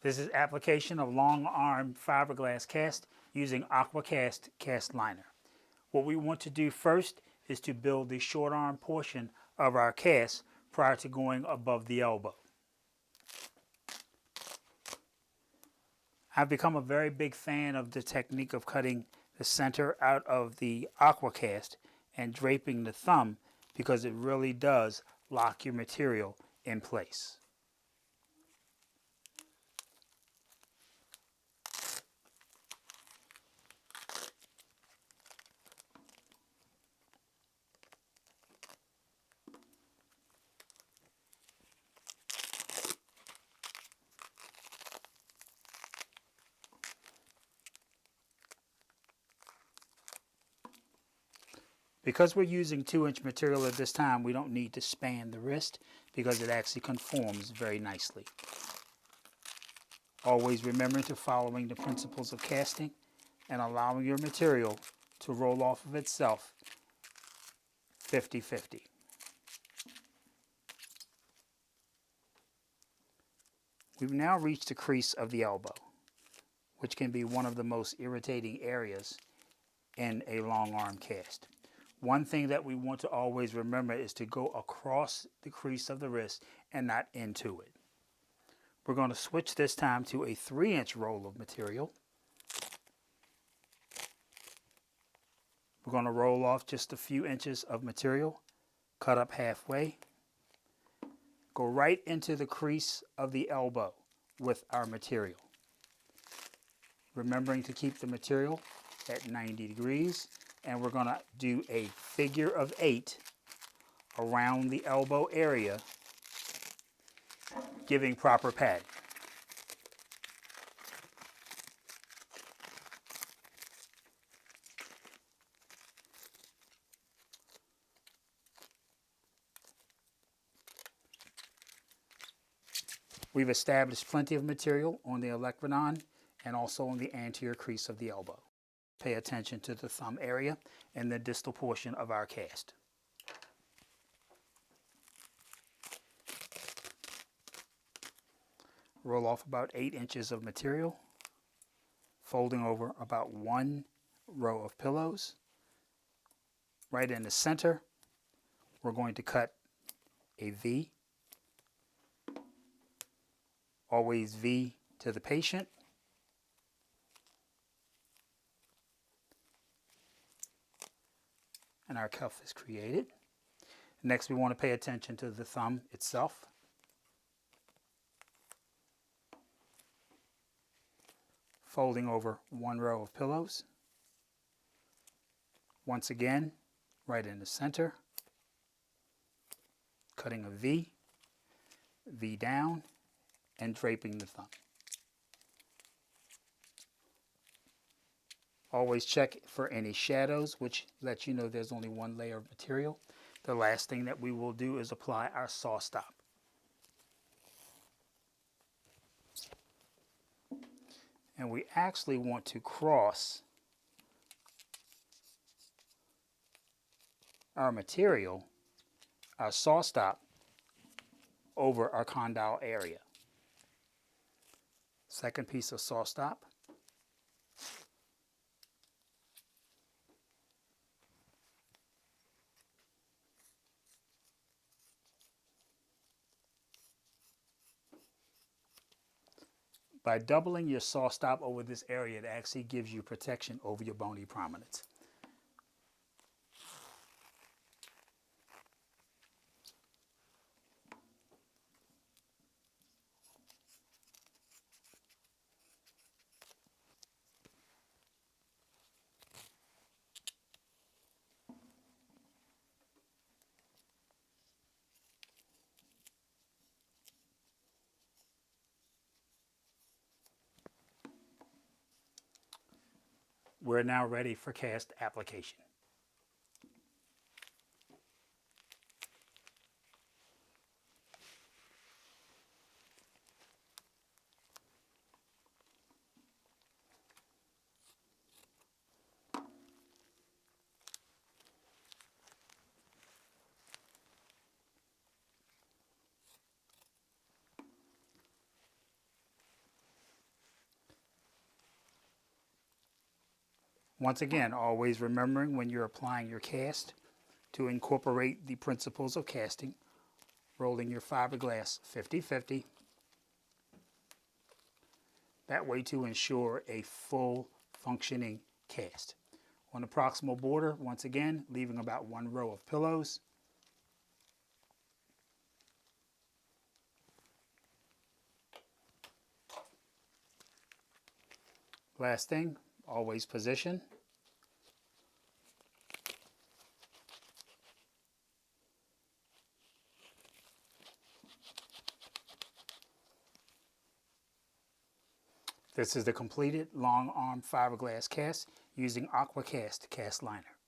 This is application of long arm fiberglass cast using AquaCast cast liner. What we want to do first is to build the short arm portion of our cast prior to going above the elbow. I've become a very big fan of the technique of cutting the center out of the AquaCast and draping the thumb because it really does lock your material in place. Because we're using 2-inch material at this time, we don't need to span the wrist because it actually conforms very nicely. Always remembering to following the principles of casting and allowing your material to roll off of itself 50-50. We've now reached the crease of the elbow, which can be one of the most irritating areas in a long arm cast. One thing that we want to always remember is to go across the crease of the wrist and not into it. We're going to switch this time to a 3-inch roll of material. We're going to roll off just a few inches of material, cut up halfway, go right into the crease of the elbow with our material. Remembering to keep the material at 90 degrees, and we're going to do a figure of 8 around the elbow area, giving proper padding. We've established plenty of material on the olecranon and also on the anterior crease of the elbow. Pay attention to the thumb area and the distal portion of our cast. Roll off about 8 inches of material, folding over about 1 row of pillows. Right in the center, we're going to cut a V. Always V to the patient. And our cuff is created. Next, we want to pay attention to the thumb itself. Folding over 1 row of pillows. Once again, right in the center. Cutting a V, V down, and draping the thumb. Always check for any shadows, which lets you know there's only 1 layer of material. The last thing that we will do is apply our saw stop. And we actually want to cross our material, our saw stop, over our condyle area. Second piece of saw stop. By doubling your saw stop over this area, it actually gives you protection over your bony prominence. We're now ready for cast application. Once again, always remembering when you're applying your cast to incorporate the principles of casting, rolling your fiberglass 50-50. That way to ensure a full functioning cast. On the proximal border, once again, leaving about 1 row of pillows. Last thing, always position. This is the completed long arm fiberglass cast using AquaCast Cast Liner.